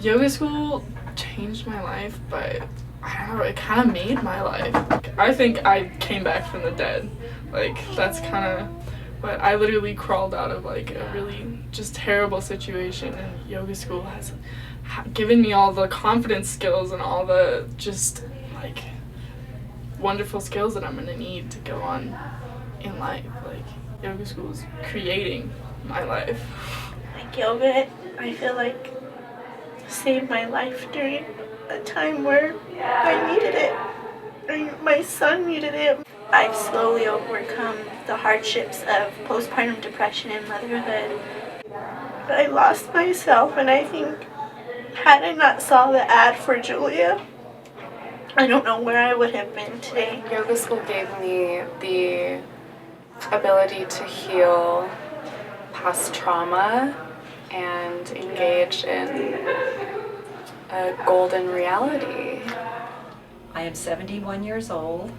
Yoga school changed my life, but I don't know, it kind of made my life. Like, I think I came back from the dead. Like, that's kind of what I literally crawled out of, like, a really just terrible situation, and yoga school has given me all the confidence skills and all the just, like, wonderful skills that I'm going to need to go on in life. Like, yoga school is creating my life. Like yoga, I feel like saved my life during a time where I needed it. Or my son needed it. I've slowly overcome the hardships of postpartum depression and motherhood. I lost myself, and I think had I not saw the ad for Julia, I don't know where I would have been today. Yoga school gave me the ability to heal past trauma and engage in a golden reality. I am 71 years old,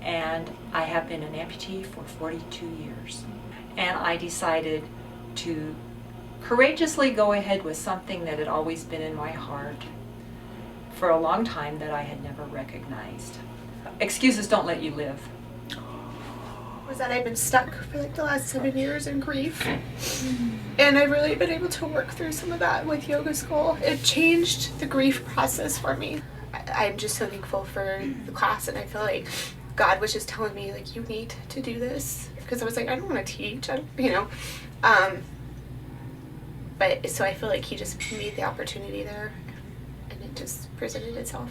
and I have been an amputee for 42 years. And I decided to courageously go ahead with something that had always been in my heart for a long time that I had never recognized. Excuses don't let you live. Was that I've been stuck for like the last 7 years in grief, and I've really been able to work through some of that with yoga school. It changed the grief process for me. I'm just so thankful for the class, and I feel like God was just telling me, like, you need to do this, because I was like, I don't want to teach, but so I feel like he just made the opportunity there, and it just presented itself.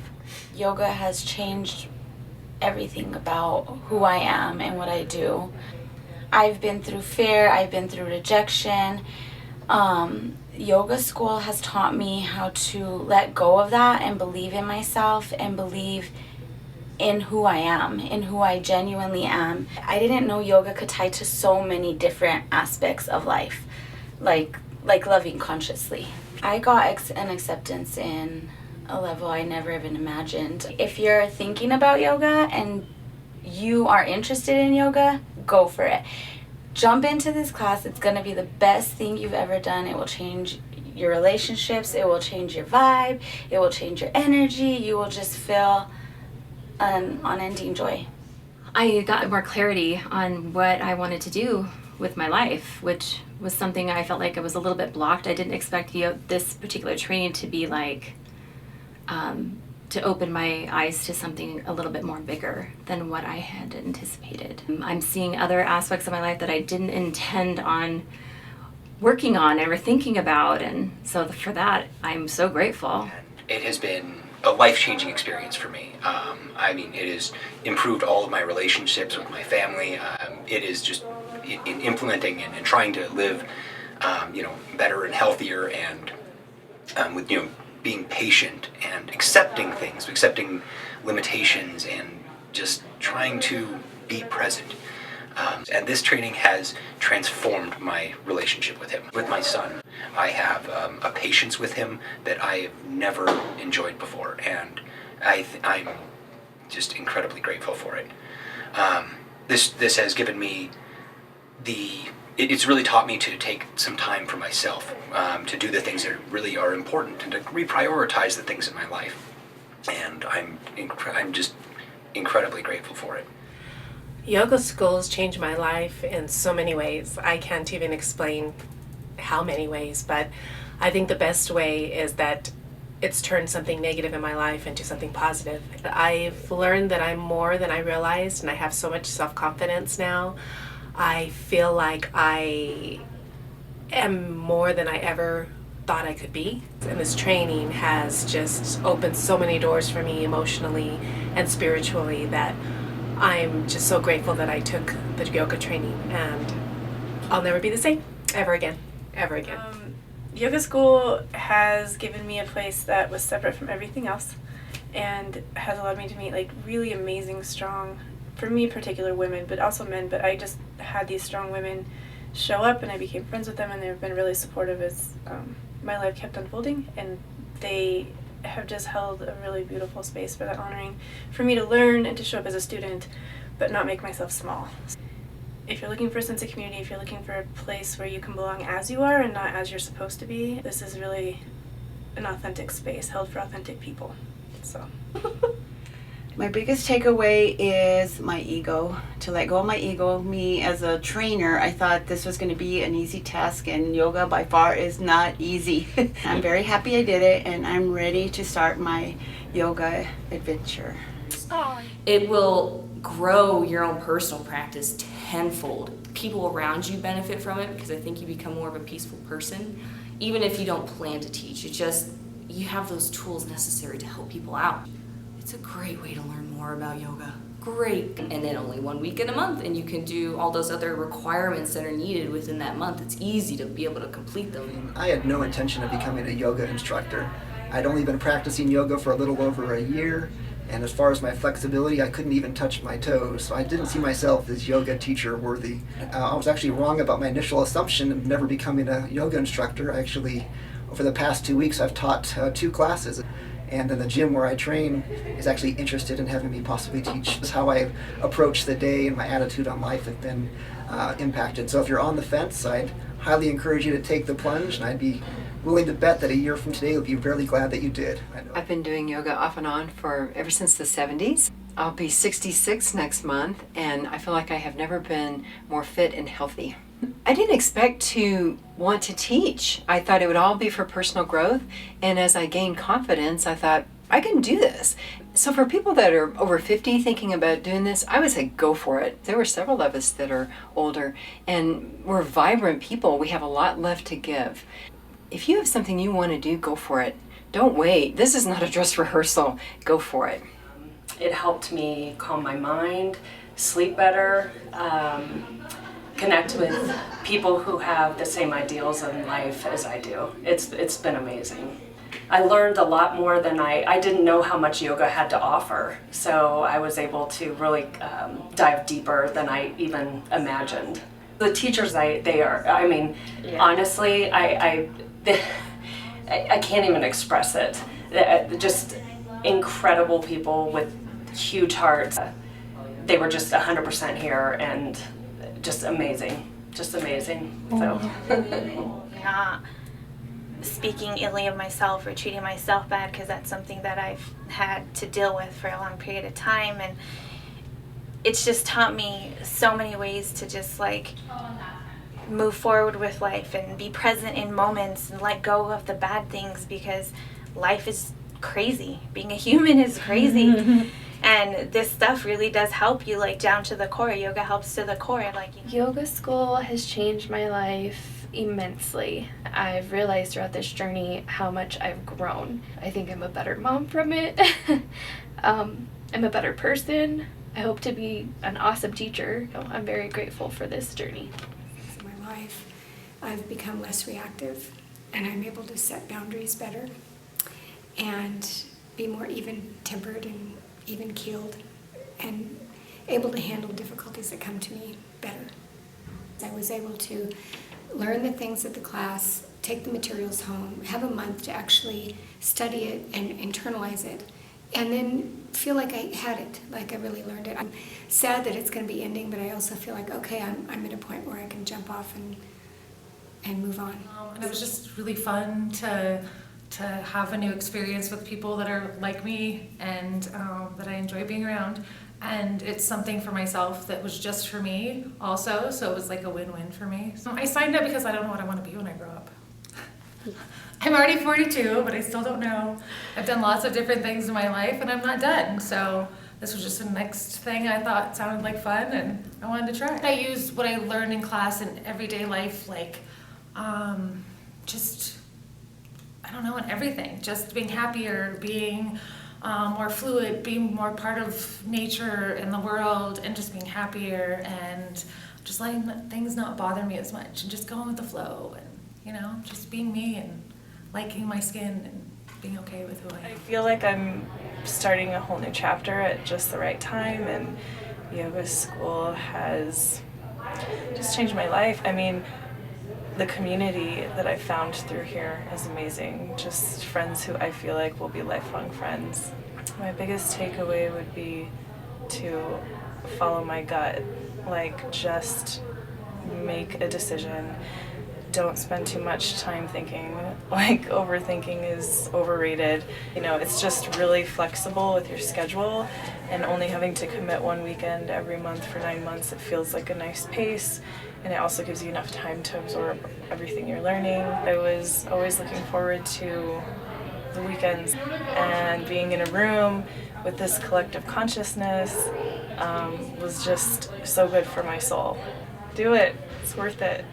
Yoga has changed everything about who I am and what I do. I've been through fear, I've been through rejection. Yoga school has taught me how to let go of that and believe in myself and believe in who I am, in who I genuinely am. I didn't know yoga could tie to so many different aspects of life, like loving consciously. I got an acceptance in a level I never even imagined. If you're thinking about yoga and you are interested in yoga, go for it. Jump into this class. It's going to be the best thing you've ever done. It will change your relationships. It will change your vibe. It will change your energy. You will just feel an unending joy. I got more clarity on what I wanted to do with my life, which was something I felt like I was a little bit blocked. I didn't expect this particular training to be like to open my eyes to something a little bit more bigger than what I had anticipated. I'm seeing other aspects of my life that I didn't intend on working on or thinking about, and so for that I'm so grateful. It has been a life-changing experience for me. It has improved all of my relationships with my family. It is just in implementing and trying to live better and healthier, and with being patient and accepting things, accepting limitations, and just trying to be present. And this training has transformed my relationship with him. With my son, I have a patience with him that I have never enjoyed before, and I'm just incredibly grateful for it. This has given me it's really taught me to take some time for myself, to do the things that really are important, and to reprioritize the things in my life. And I'm just incredibly grateful for it. Yoga school has changed my life in so many ways. I can't even explain how many ways, but I think the best way is that it's turned something negative in my life into something positive. I've learned that I'm more than I realized, and I have so much self-confidence now. I feel like I am more than I ever thought I could be. And this training has just opened so many doors for me emotionally and spiritually that I'm just so grateful that I took the yoga training, and I'll never be the same ever again. Yoga school has given me a place that was separate from everything else, and has allowed me to meet like really amazing, strong, for me particular women, but also men, but I just had these strong women show up, and I became friends with them, and they've been really supportive as my life kept unfolding, and they have just held a really beautiful space for that honoring, for me to learn and to show up as a student, but not make myself small. If you're looking for a sense of community, if you're looking for a place where you can belong as you are and not as you're supposed to be, this is really an authentic space held for authentic people. So. My biggest takeaway is my ego. To let go of my ego. Me as a trainer, I thought this was going to be an easy task, and yoga by far is not easy. I'm very happy I did it, and I'm ready to start my yoga adventure. It will grow your own personal practice tenfold. People around you benefit from it because I think you become more of a peaceful person. Even if you don't plan to teach, you have those tools necessary to help people out. It's a great way to learn more about yoga. Great. And then only 1 week in a month, and you can do all those other requirements that are needed within that month. It's easy to be able to complete them. I had no intention of becoming a yoga instructor. I'd only been practicing yoga for a little over a year, and as far as my flexibility, I couldn't even touch my toes, so I didn't see myself as yoga teacher worthy. I was actually wrong about my initial assumption of never becoming a yoga instructor. Over the past 2 weeks, I've taught 2 classes. And then the gym where I train is actually interested in having me possibly teach. That's how I approach the day, and my attitude on life have been impacted. So if you're on the fence, I'd highly encourage you to take the plunge, and I'd be willing to bet that a year from today you'll be really glad that you did. I've been doing yoga off and on for ever since the 70s. I'll be 66 next month, and I feel like I have never been more fit and healthy. I didn't expect to want to teach. I thought it would all be for personal growth, and as I gained confidence, I thought, I can do this. So for people that are over 50 thinking about doing this, I would say go for it. There were several of us that are older, and we're vibrant people. We have a lot left to give. If you have something you want to do, go for it. Don't wait. This is not a dress rehearsal. Go for it. It helped me calm my mind, sleep better, connect with people who have the same ideals in life as I do. It's been amazing. I learned a lot more than I didn't know how much yoga had to offer. So I was able to really dive deeper than I even imagined. The teachers, honestly, I can't even express it. Just incredible people with huge hearts. They were just 100% here and just amazing. So. Not speaking illy of myself or treating myself bad, because that's something that I've had to deal with for a long period of time, and it's just taught me so many ways to just move forward with life and be present in moments and let go of the bad things, because life is crazy. Being a human is crazy. And this stuff really does help you down to the core. Yoga helps to the core. Yoga school has changed my life immensely. I've realized throughout this journey how much I've grown. I think I'm a better mom from it. I'm a better person. I hope to be an awesome teacher. I'm very grateful for this journey. In my life, I've become less reactive, and I'm able to set boundaries better and be more even-tempered and even-keeled and able to handle difficulties that come to me better. I was able to learn the things at the class, take the materials home, have a month to actually study it and internalize it, and then feel like I had it, like I really learned it. I'm sad that it's going to be ending, but I also feel like, okay, I'm at a point where I can jump off and move on. And it was just really fun to have a new experience with people that are like me and that I enjoy being around. And it's something for myself that was just for me also, so it was like a win-win for me. So I signed up because I don't know what I want to be when I grow up. I'm already 42, but I still don't know. I've done lots of different things in my life and I'm not done. So this was just the next thing I thought sounded like fun and I wanted to try. I used what I learned in class in everyday life, in everything. Just being happier, being more fluid, being more part of nature and the world, and just being happier and just letting things not bother me as much and just going with the flow and, just being me and liking my skin and being okay with who I am. I feel like I'm starting a whole new chapter at just the right time, and yoga school has just changed my life. I mean, the community that I found through here is amazing. Just friends who I feel like will be lifelong friends. My biggest takeaway would be to follow my gut, just make a decision don't spend too much time thinking. Like, overthinking is overrated. You know, it's just really flexible with your schedule, and only having to commit one weekend every month for 9 months, it feels like a nice pace, and it also gives you enough time to absorb everything you're learning. I was always looking forward to the weekends and being in a room with this collective consciousness was just so good for my soul. Do it. It's worth it.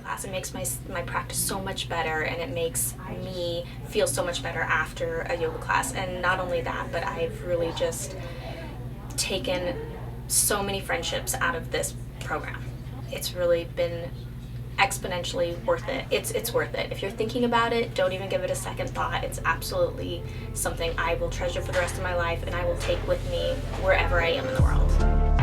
Class. It makes my practice so much better, and it makes me feel so much better after a yoga class. And not only that, but I've really just taken so many friendships out of this program. It's really been exponentially worth it. It's worth it. If you're thinking about it, don't even give it a second thought. It's absolutely something I will treasure for the rest of my life, and I will take with me wherever I am in the world.